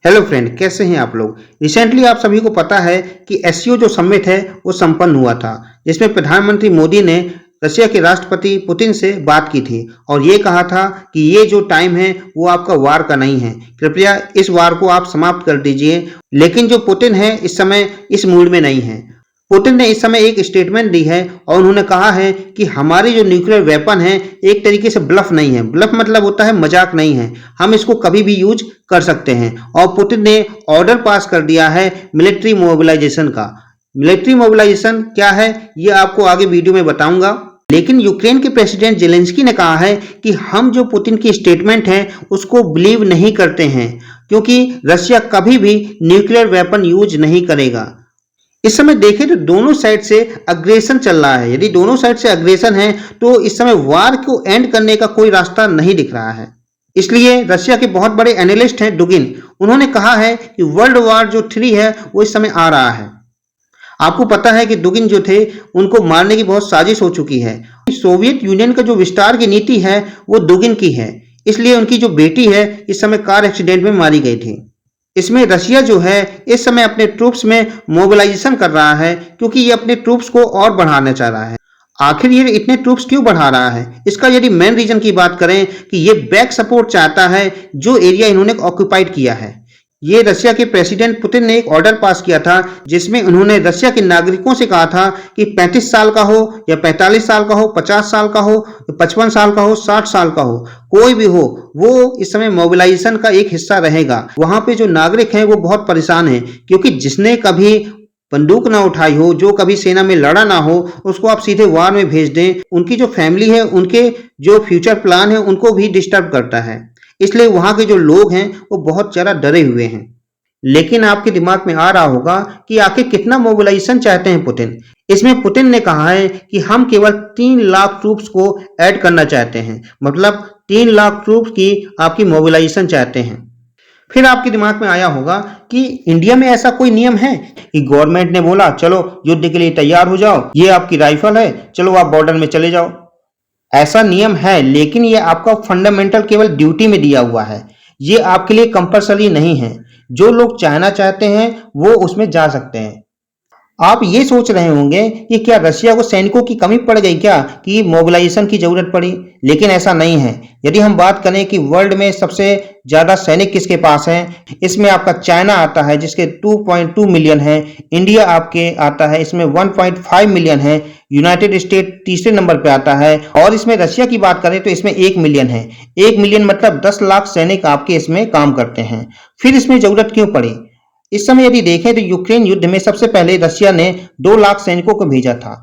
Hello friend, कैसे हैं आप लोग। रिसेंटली आप सभी को पता है कि एससीओ जो समिट है वो संपन्न हुआ था, जिसमें प्रधानमंत्री मोदी ने रशिया के राष्ट्रपति पुतिन से बात की थी और ये कहा था कि ये जो टाइम है वो आपका वार का नहीं है, कृपया इस वार को आप समाप्त कर दीजिए। लेकिन जो पुतिन है इस समय इस मूड में नहीं है। पुतिन ने इस समय एक स्टेटमेंट दी है और उन्होंने कहा है कि हमारी जो न्यूक्लियर वेपन है एक तरीके से ब्लफ नहीं है। ब्लफ मतलब होता है मजाक नहीं है, हम इसको कभी भी यूज कर सकते हैं। और पुतिन ने ऑर्डर पास कर दिया है मिलिट्री मोबिलाइजेशन का। मिलिट्री मोबिलाइजेशन क्या है ये आपको आगे वीडियो में बताऊंगा। लेकिन यूक्रेन के प्रेसिडेंट जेलेंस्की ने कहा है कि हम जो पुतिन की स्टेटमेंट है उसको बिलीव नहीं करते हैं, क्योंकि रशिया कभी भी न्यूक्लियर वेपन यूज नहीं करेगा। इस समय देखें तो दोनों साइड से अग्रेशन चल रहा है। यदि दोनों साइड से अग्रेशन है तो इस समय वार को एंड करने का कोई रास्ता नहीं दिख रहा है। इसलिए रशिया के बहुत बड़े एनालिस्ट हैं डुगिन, उन्होंने कहा है कि वर्ल्ड वार जो 3 है वो इस समय आ रहा है। आपको पता है कि दुगिन जो थे उनको मारने की बहुत साजिश हो चुकी है। सोवियत यूनियन का जो विस्तार की नीति है वो दुगिन की है, इसलिए उनकी जो बेटी है इस समय कार एक्सीडेंट में मारी गई थी। इसमें रशिया जो है इस समय अपने ट्रूप्स में मोबिलाइजेशन कर रहा है, क्योंकि ये अपने ट्रूप्स को और बढ़ाना चाह रहा है। आखिर ये इतने ट्रूप्स क्यों बढ़ा रहा है, इसका यदि मेन रीजन की बात करें कि ये बैक सपोर्ट चाहता है जो एरिया इन्होंने ऑक्यूपाइड किया है। ये रशिया के प्रेसिडेंट पुतिन ने एक ऑर्डर पास किया था जिसमें उन्होंने रशिया के नागरिकों से कहा था कि 35 साल का हो या 45 साल का हो, 50 साल का हो, 55 साल का हो, 60 साल का हो, कोई भी हो, वो इस समय मोबिलाइजेशन का एक हिस्सा रहेगा। वहां पे जो नागरिक हैं वो बहुत परेशान हैं, क्योंकि जिसने कभी बंदूक ना उठाई हो, जो कभी सेना में लड़ा ना हो, उसको आप सीधे वार में भेज दें, उनकी जो फैमिली है, उनके जो फ्यूचर प्लान है, उनको भी डिस्टर्ब करता है। इसलिए वहां के जो लोग हैं वो बहुत ज्यादा डरे हुए हैं। लेकिन आपके दिमाग में आ रहा होगा कि आखिर कितना मोबिलाइजेशन चाहते हैं पुतिन। इसमें पुतिन ने कहा है कि हम केवल 3 लाख ट्रूप्स को ऐड करना चाहते हैं, मतलब 3 लाख ट्रूप्स की आपकी मोबिलाइजेशन चाहते हैं। फिर आपके दिमाग में आया होगा कि इंडिया में ऐसा कोई नियम है कि गवर्नमेंट ने बोला चलो युद्ध के लिए तैयार हो जाओ, ये आपकी राइफल है, चलो आप बॉर्डर में चले जाओ। ऐसा नियम है, लेकिन ये आपका फंडामेंटल केवल ड्यूटी में दिया हुआ है, ये आपके लिए कंपलसरी नहीं है। जो लोग चाहना चाहते हैं वो उसमें जा सकते हैं। आप ये सोच रहे होंगे कि क्या रशिया को सैनिकों की कमी पड़ गई क्या कि मोबिलाइजेशन की जरूरत पड़ी, लेकिन ऐसा नहीं है। यदि हम बात करें कि वर्ल्ड में सबसे ज्यादा सैनिक किसके पास हैं, इसमें आपका चाइना आता है जिसके 2.2 मिलियन है, इंडिया आपके आता है इसमें 1.5 मिलियन है, यूनाइटेड स्टेट तीसरे नंबर पे आता है, और इसमें रशिया की बात करें तो इसमें 1 मिलियन है। 1 मिलियन मतलब 10 लाख सैनिक आपके इसमें काम करते हैं। फिर इसमें जरूरत क्यों पड़ी। इस समय यदि देखें तो यूक्रेन युद्ध में सबसे पहले रशिया ने 2 लाख सैनिकों को भेजा था,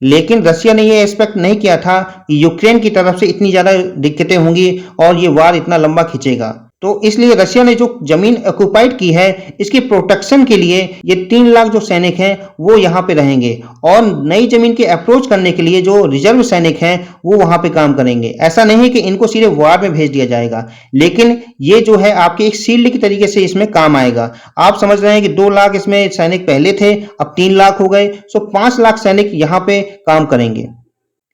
लेकिन रशिया ने यह एक्सपेक्ट नहीं किया था कि यूक्रेन की तरफ से इतनी ज्यादा दिक्कतें होंगी और ये वार इतना लंबा खींचेगा। तो इसलिए रशिया ने जो जमीन ऑक्युपाइड की है इसकी प्रोटेक्शन के लिए ये 3 लाख जो सैनिक हैं वो यहाँ पे रहेंगे, और नई जमीन के अप्रोच करने के लिए जो रिजर्व सैनिक हैं वो वहां पे काम करेंगे। ऐसा नहीं है कि इनको सीधे वार में भेज दिया जाएगा, लेकिन ये जो है आपके एक शील्ड की तरीके से इसमें काम आएगा। आप समझ रहे हैं कि 2 लाख इसमें सैनिक पहले थे, अब 3 लाख हो गए, सो 5 लाख सैनिक यहाँ पे काम करेंगे।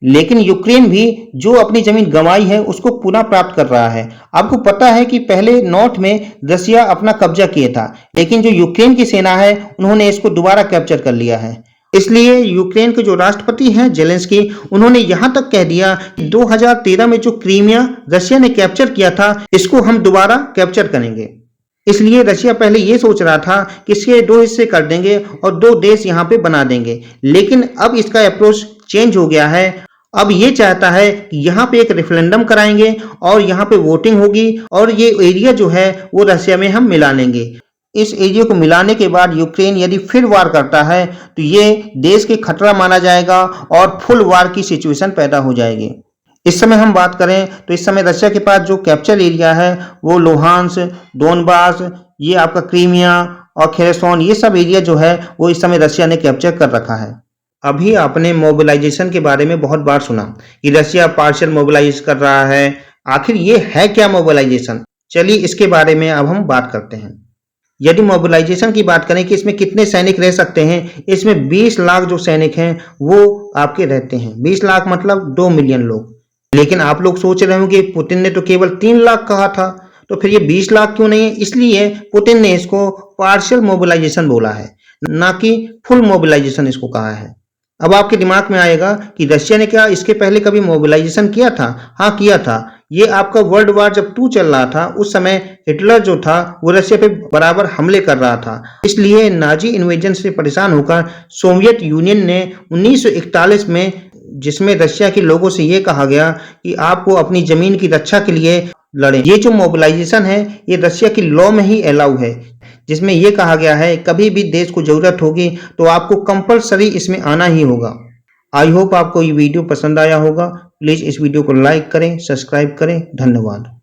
लेकिन यूक्रेन भी जो अपनी जमीन गंवाई है उसको पुनः प्राप्त कर रहा है। आपको पता है कि पहले नॉर्थ में रशिया अपना कब्जा किया था, लेकिन जो यूक्रेन की सेना है उन्होंने इसको दोबारा कैप्चर कर लिया है। इसलिए यूक्रेन के जो राष्ट्रपति हैं जेलेंस्की, उन्होंने यहां तक कह दिया कि 2013 में जो क्रीमिया रशिया ने कैप्चर किया था इसको हम दोबारा कैप्चर करेंगे। इसलिए रशिया पहले ये सोच रहा था कि इसके 2 हिस्से कर देंगे और 2 देश यहाँ पे बना देंगे, लेकिन अब इसका अप्रोच चेंज हो गया है। अब ये चाहता है कि यहाँ पे एक रेफरेंडम कराएंगे और यहाँ पे वोटिंग होगी और ये एरिया जो है वो रशिया में हम मिला लेंगे। इस एरिया को मिलाने के बाद यूक्रेन यदि फिर वार करता है तो ये देश के खतरा माना जाएगा और फुल वार की सिचुएशन पैदा हो जाएगी। इस समय हम बात करें तो इस समय रशिया के पास जो कैप्चर एरिया है वो लोहांस्क, डोनबास, ये आपका क्रीमिया और खेरसोन, ये सब एरिया जो है वो इस समय रशिया ने कैप्चर कर रखा है। अभी आपने मोबिलाइजेशन के बारे में बहुत बार सुना कि रशिया पार्शियल मोबिलाइज कर रहा है। आखिर ये है क्या मोबिलाइजेशन, चलिए इसके बारे में अब हम बात करते हैं। यदि मोबिलाइजेशन की बात करें कि इसमें कितने सैनिक रह सकते हैं, इसमें 20 लाख जो सैनिक हैं वो आपके रहते हैं। 20 लाख मतलब 2 मिलियन लोग। लेकिन आप लोग सोच रहे हो कि पुतिन ने तो केवल 3 लाख कहा था, तो फिर ये 20 लाख क्यों नहीं है? इसलिए पुतिन ने इसको पार्शियल मोबिलाइजेशन बोला है, ना कि फुल मोबिलाइजेशन इसको कहा है। अब आपके दिमाग में आएगा कि रशिया ने क्या इसके पहले कभी मोबिलाइजेशन किया था? हाँ, किया था। ये आपका वर्ल्ड वार जब 2 चल रहा था, उस समय हिटलर जो था वो रशिया पे बराबर हमले कर रहा था। इसलिए नाजी इन्वेजन से परेशान होकर सोवियत यूनियन ने 1941 में, जिसमें रशिया के लोगों से ये कहा गया कि आपको अपनी जमीन की रक्षा के लिए लड़ें। ये जो मोबिलाइजेशन है ये रशिया की लॉ में ही अलाउ है, जिसमें यह कहा गया है कभी भी देश को जरूरत होगी तो आपको कंपलसरी इसमें आना ही होगा। आई होप आपको ये वीडियो पसंद आया होगा। प्लीज इस वीडियो को लाइक करें, सब्सक्राइब करें। धन्यवाद।